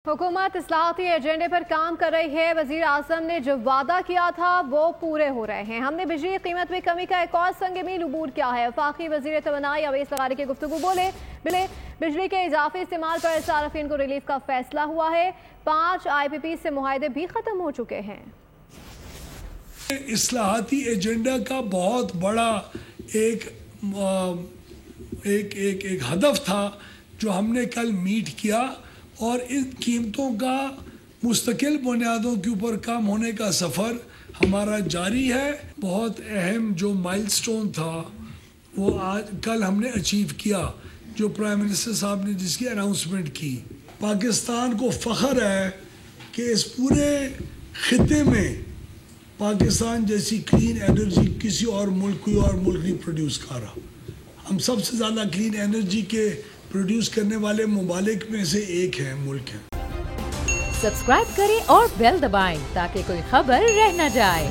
हुकूमत इस्लाहाती एजेंडे पर काम कर रही है। वजीर आजम ने जो वादा किया था वो पूरे हो रहे हैं। हमने बिजली की कीमत में कमी का एक और संग मील अबूर किया है। वफाकी वजीर तवानाई अवैस लगारी की गुफ्तगू बोले बिजली के इजाफी इस्तेमाल पर सार्फिन को रिलीफ का फैसला हुआ है। 5 IPP से मुआहदे भी खत्म हो चुके हैं। इस्लाहाती एजेंडा का बहुत बड़ा एक हदफ था जो हमने कल मीट किया और इन कीमतों का मुस्तकिल बुनियादों के ऊपर काम होने का सफ़र हमारा जारी है। बहुत अहम जो माइलस्टोन था वो कल हमने अचीव किया, जो प्राइम मिनिस्टर साहब ने जिसकी अनाउंसमेंट की। पाकिस्तान को फ़ख्र है कि इस पूरे खिते में पाकिस्तान जैसी क्लीन एनर्जी किसी और मुल्क कोई और मुल्क नहीं प्रोड्यूस कर रहा। हम सबसे ज़्यादा क्लीन एनर्जी के प्रोड्यूस करने वाले ममालिक में से एक है मुल्क है। सब्सक्राइब करें और बेल दबाएं ताकि कोई खबर रह न जाए।